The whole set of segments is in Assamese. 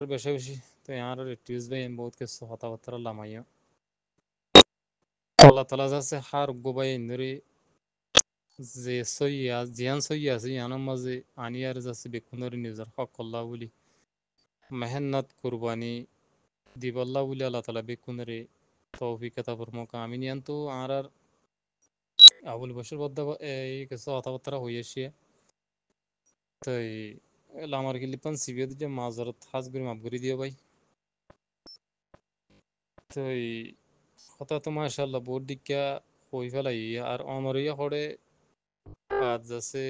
বেশি বেশি তো আর টিউজ ভাই বহুত কিছু কথাবার্তা লামাইয়া আল্লাহ তালা যাচ্ছে হার গোবাই ইন্দুরি যে সইয়া জিয়ান সইয়া আছে ইয়ানোর মাঝে আনি আর যাচ্ছে বেকুন্দরি নিজের হক আল্লাহ বলি মেহনত কুরবানি দিবাল্লাহ বলি আল্লাহ তালা বেকুন্দরি তৌফিক আতা ফরমুক আমিন ইয়ান্তু আর আবুল বশর বদ্ধ এই কিছু কথাবার্তা হইয়াছি তাই আমার গিলিপান সিবিএত যে মাজারত হাজ করি মাফ করে দিও ভাই তাই কথা তো মাশাআল্লাহ বহুত দিকা হই ফেলাই আর অনরিয়া হড়ে কাজ আছে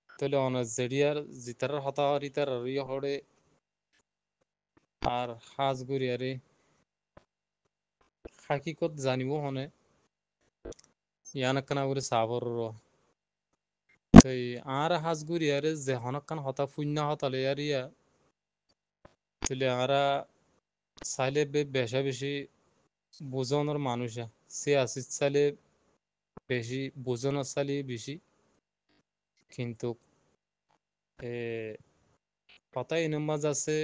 তাহলে অনার জেডিয়ার জিতার হতা রিতার রিয়া হড়ে আর হাজ করি আরে হাকিকত জানিব হনে ইয়ানাক্কানা করে সাবর তাই আর হাজ করি আরে যে হনকান হতা পুণ্য হতালে আর ইয়া তাহলে আরা চাইলে বেশা বেশি বোঝানোর মানুষ সে আসিস চাইলে বেশি বোঝানোর চাইলে বেশি কিন্তু এ কথা এনে মাঝ আছে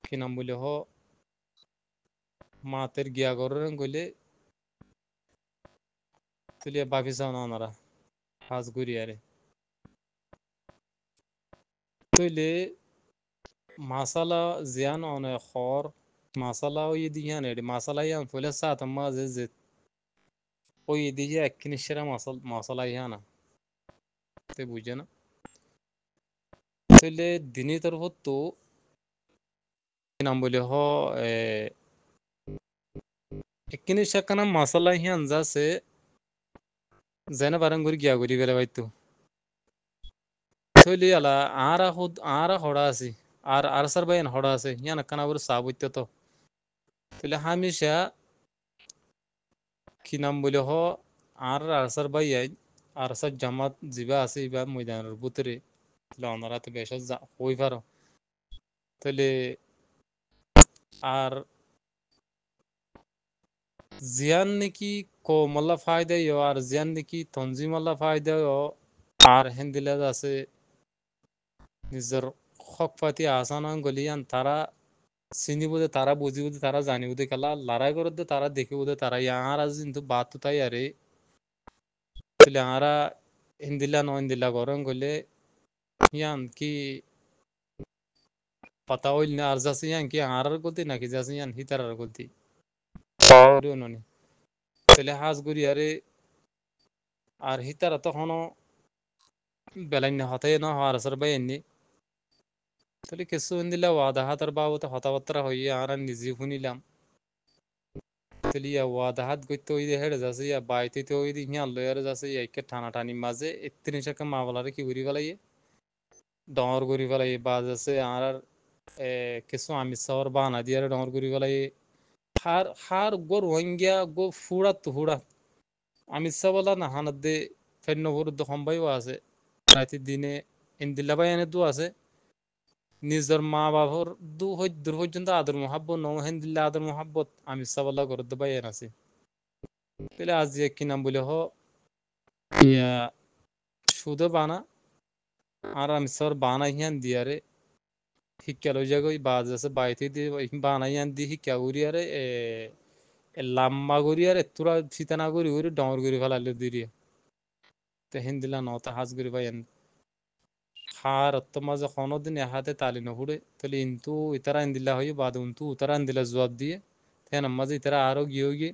কি নাম বলে হ মাতের গিয়া করেন গলে তুলিয়া বাফি চাও না ওনারা হাজ ঘুরি আরে তইলে মাসালা জিয়ান অনে খর মাসালা ওই দিয়ান এডি মাসালা ইয়ান ফলে সাত মাঝে যে ওই দিকে একখিনি সেরা মাসালা ইয়ানা তে বুঝে না তইলে দিনই তরফ তো কি নাম বলে হ একখিনি সেখানা মাসালা ইয়ান যাচ্ছে যেন বারাং করে গিয়া করি গেলে বাইতো থইলি আলা আরা হড়া আছি আর সার বাইন হড়া আছে ইয়ান কানা বড় সাবইত্য তো তাহলে হামেশা কি নাম বলে হ আর সার বাই আই আর সার জামাত জিবা আছে ইবা ময়দানের ভিতরে তাহলে ওনারা তো বেশ হই পারো তাহলে আর জিয়ান নাকি কো মাল্লা ফায়দা আর জিয়ান নাকি তঞ্জিম আল্লাহ ফায়দা আর হেন্দিলা আছে নিজের হক পাতি আসান গলিয়ান তারা চিনি বুঝে তারা বুঝি বুঝে তারা জানি বুঝে খেলা লড়াই করতে তারা দেখি বুঝে তারা ইয়ার আজ কিন্তু বাত তো তাই আরে তাহলে আরা হিন্দিলা ন হিন্দিলা গরম গলে ইয়ান কি পাতা হইল না আর যাচ্ছে ইয়ান কি আর গলতি নাকি যাচ্ছে ইয়ান হিতার গলতি ননি তাহলে হাজ গুড়ি আরে আর হিতারা তখনও বেলাইন হতাই না হওয়ার আসর বাই এমনি তাহলে কিছু হিন্দিলা ওয়াদা হাতার বাবতে হতাবার্তা হইয়া আর নিজে শুনিলাম তাহলে ইয়া ওয়াদাহাত করতে ওই হেড়ে যাচ্ছে ইয়া বাইতে তো ওই দিকে আল্লো আর যাচ্ছে ইয়াকে টানা টানি মাঝে এত্তিনি সাকা মামলারে কি করি ফেলাই ডর করি ফেলাই বা যাচ্ছে আর কিছু আমি সাওয়ার বানা দিয়ে ডর করি ফেলাই হার গো রোহিঙ্গা গো ফুড়াত তো ফুড়াত আমি বলা না হানাত দে ফেন্ন ভরুদ্ধ সম্ভাইও আছে রাতে দিনে ইন্দিল্লা বাই এনে দু আছে নিজের মা বাবার দূর পর্যন্ত আদর মহাব্বত নৌ হেন্দিল্লা আদর মহাব্বত আমি সাবল্লা করতে বাই আছে তাহলে আজ যে কি নাম বলে হ ইয়া শুধু বানা আর আমি সর বানা হিয়ান দিয়ারে শিক্ষা লই যাগই বাজ আছে বাইতে দি বানা হিয়ান দি শিক্ষা করি আরে লাম্বা করি আরে তোরা সীতানা করি করি ডর করি ফেলালে দিরিয়ে তো হিন্দিলা নতা হাজ করি ভাই হার মাঝে কোনো দিন এহাতে তালি নহুড়ে তাহলে ইন্তু ইতারা ইন্দিল্লা হয়ে বাদ উন্তু উতারা ইন্দিল্লা জবাব দিয়ে তেন মাঝে ইতারা আরো গিয়ে গিয়ে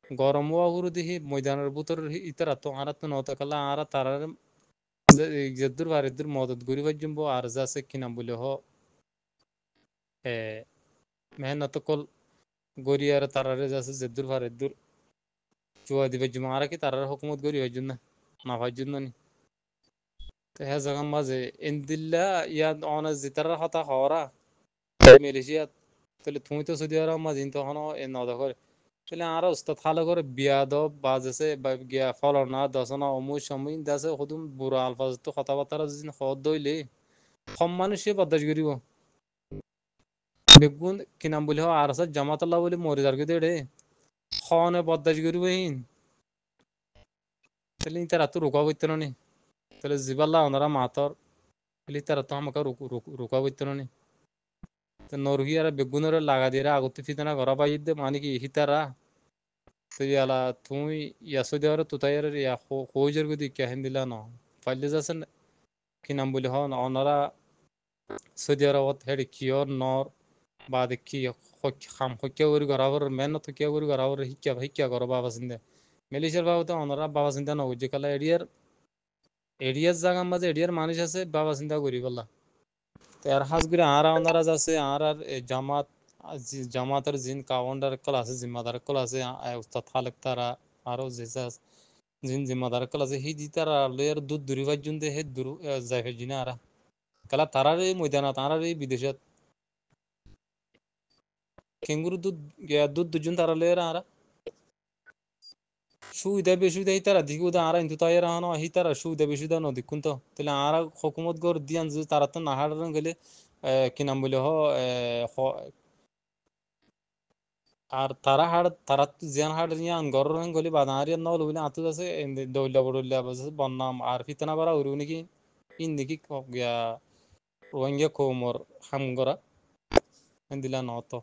গরম হওয়া গুরু দিহি ময়দানের ভিতর ইতারা তো আর তো নতা কালা আর তারার যেদুর বারেদুর মদত গরি পর্যন্ত আর যাচ্ছে কিনা বলে হ এ মেহনত কল গরি আর তারারে যাচ্ছে যেদুর বারেদুর চুয়া দিবে জমা আর কি তারার হুকুমত গরি হয়ে জন্য না হয় জন্য নি তো হ্যাঁ জাগান মাঝে ইন্দিল্লা ইয়াদ অনাজ জিতার হতা হওয়া মালয়েশিয়া তাহলে তুমি তো সৌদি আরব মাঝে তখন এ নদা করে তাহলে আর ওস্তাদ ভালো করে বিয়াদব বাজেছে বা গিয়া ফলনা দশনা অমুই সমুই দাসে হদুম বুড়া আলফাজ তো কথাবার্তা যদি হদ দইলে কম মানুষে বদাস করিব বেগুন কি নাম বলি আর আছে জামাতাল্লাহ বলে মরে যার কে দেড়ে খনে বদাস করিব হিন তাহলে তারা তো রোকা করতে নি তাহলে জিবাল্লাহ ওনারা মাতর hitara to amaka ruka boitononi te norgi ara begunore laga dira agotti fitana gora bayidde mani ki hitara to yala tui yasodiyara tutayara ya hojer gudi kya hendila no falle jasen kinam buli hon onara sodiyara wat hedi kiyor nor bade ki kham khokya uri garawar men to kya uri garawar hikya gora baba sinde melisher baba to onara baba sinde no uje kala এরিয়ার জায়গার মাঝে এরিয়ার মানুষ আছে বাবা চিন্তা করি বললা তো আর হাজ করে আরা ওনারা আছে আর জামাত জামাতের জিন কাউন্ডার কল আছে জিম্মাদার কল আছে উস্তাদ খালেক তারা আরো যে জিন জিম্মাদার কল আছে হি দি তারা লেয়ার দুধ দূরি ভাজন দে হে দূর যাই ভাজিনা আরা কালা তারার এই ময়দানা তারার এই বিদেশত কেঙ্গুরু দুধ দুধ দুজন তারা লেয়ার আরা সুবিধা বেসুবিধা হিতারা দিকে উদা আরা কিন্তু তাই রাহানো হিতারা সুবিধা বেসুবিধা ন দিকুন তো তাহলে আরা হকুমত গর দিয়ান যে তারা তো নাহার গেলে কি নাম বলে আর তারা হাড় তারা জিয়ান হাড় ইয়ান গর রং গলি বাদারিয়ান নল বলে আতু আছে দৌলা বড়লা বাজে বন্নাম আর ফিতনা বারা উরু নাকি ইন দেখি গিয়া রোহিঙ্গা কোমর হামগরা দিলা নত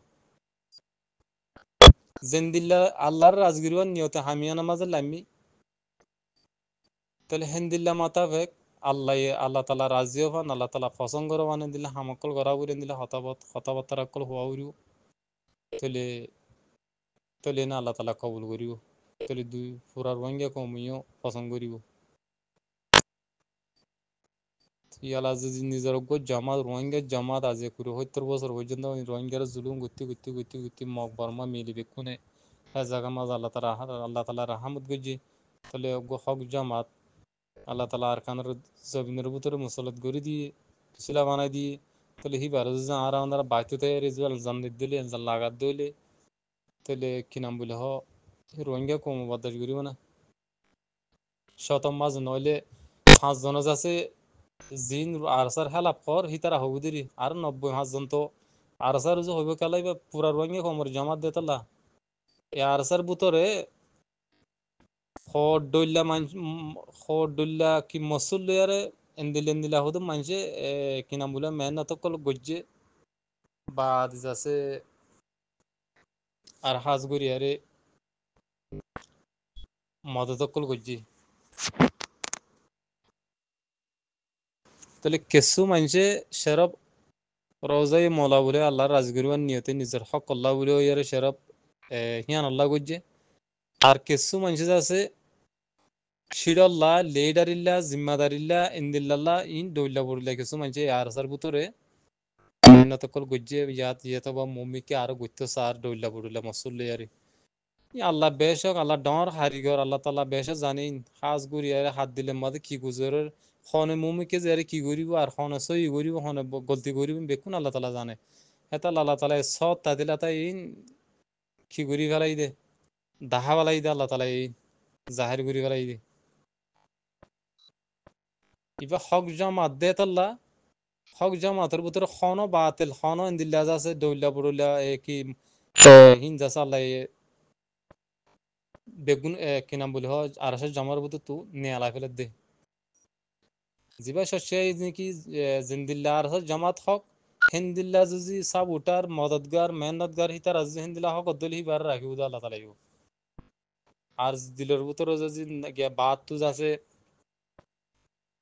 জেন্দিল্লা আল্লাহর রাজগিরওয়ান নিয়তে হামিয়ানা মাঝে লামি তাহলে হেন্দিল্লা মাতা ভেক আল্লাহ আল্লাহ তালা রাজিও পান আল্লাহ তালা পছন্দ করো মানে দিলে হামকল গড়া উড়ে দিলে হতাবার্তা কল হওয়া উড়িও তাহলে তাহলে না আল্লাহ তালা কবুল করিব তাহলে দুই পুরার রোহিঙ্গা কমিও পছন্দ করিব ইয়ালা যদি নিজের জামাত রোহিঙ্গা জামাত আজ ৭০ বছর পর্যন্ত রোহিঙ্গার জুলুম গুত্তি মগ বর্মা মিলিবে কোনে হ্যাঁ জায়গা মাঝ আল্লাহ তালা রাহামত গজি তাহলে হক জামাত আল্লাহ তালা আর কানের জমিনের ভিতরে মুসলত গড়ি দিয়ে শিলা বানাই দিয়ে তাহলে হি বারো আর আমরা বাইতে রেজুয়াল জান্নিত দিলে লাগাত দিলে তাহলে কি নাম বলে রোহিঙ্গা কম বদাস করিব না শতম মাঝ নইলে ৫ জন আছে জিন আরসার হেলাপ কর হিতারা হবু দিরি আর ৯০ ৫ জন তো আরসার যে হইব কেলাই বা পুরা রোহিঙ্গা কমর জামাত দেতলা এ আরসার ভিতরে খড্ডল্লা মান খড্ডল্লা কি মসুল লয়ারে এন্দিলা হদু মানছে কি নাম বলে মেহনত কল গজ্জে বাদ যাচ্ছে আর হাজগুড়ি আরে মদত কল গজ্জি তাহলে কেসু মানছে সেরব রোজাই মৌলা বলে আল্লাহর রাজগিরওয়ান নিয়তে নিজের হক আল্লাহ বলে ইয়ারে সেরব হিয়ান আল্লাহ গজ্জে আর কেসু মানছে আছে শিরল্লাহ লেডারিল্লা জিম্মাদারিল্লা ইন্দিল্লাহ ইন দৌল্লা বড়িল্লা কিছু মানছে আর সার ভিতরে মেহনত কল গজ্জে ইয়াত বা মমিকে আরো গজ্জে সার দৌল্লা বড়িল্লা মসুল্লে আরে আল্লাহ বেশক আল্লাহ ডর হারিগর আল্লাহ তালা বেশক জানিন হাজ গুড়ি হাত দিলে মাঝে কি গুজরের খনে মমিকে যে কি করিব আর খনে সই করিব খনে গলতি করিব বেকুন আল্লাহ তালা জানে এটা আল্লাহ তালা সৎ তা দিলা তাই কি করি ফেলাই দে দাহা ফেলাই দে আল্লাহ তালা এই জাহের করি ফেলাই দে ইবা হক জামাত দে তাল্লা হক জামাতের ভিতরে খন বাতিল খন ইন্দিল্লা আছে দৌল্লা বড়ুল্লা কি হিন যাচ্ছে আল্লাহ বেগুন কি নাম বলি আর জমার ভিতরে তু নেয়ালা ফেলে দে জিবা শস্য নাকি জিন্দিল্লা আর জামাত হক হিন্দিল্লা যদি সব উঠার মদতগার মেহনতগার হিতার আজি হিন্দিল্লা হক দল হি বার রাখি উদা আল্লাহ তালাইব আর দিলের ভিতরে যদি বাত তু আছে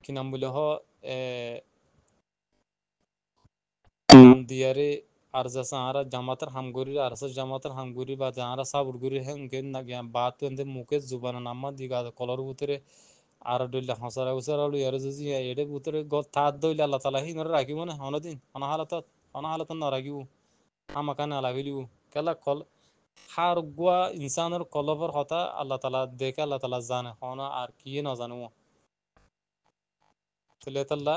কি নাম বলে নাম দিয়ারে আর যাসা আরা জামাতের হামগুরি আর জামাতের হামগুরি বা যারা সাবুরগুরি হেঙ্গে না গিয়া বাত এন্ড মুকে জুবানা নামা দিগা কলর ভিতরে আর দইলা হসারা উসারা ইয়ার যদি এডে ভিতরে তাত দইলা আল্লাহ তাআলা হি নরে রাখিব না হনদিন অনাহালাত না রাখিব আমাকানে আলাভিলিব কেলা কল হার গুয়া ইনসানের কলবর হতা আল্লাহ তাআলা দেখে আল্লাহ তাআলা জানে হনা আর কি না জানো তাহলে তাল্লা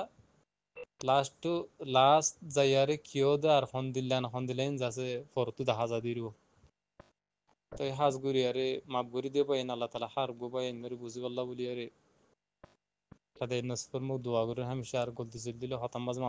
লাস্ট যাইয়ারে কিয়দে আর হন্দিল্লাইন যাচ্ছে ফরতু দেখা যা দিরু তো হাজ গুরি আরে মাপ গুরি দিয়ে পাইন আল্লাহ তালা হার গো পাইন মেরে বুঝি পাল্লা বলি আরে তাদের নসফর মুখ দোয়া করে হামেশা আর গলতি দিলে হতাম মাঝে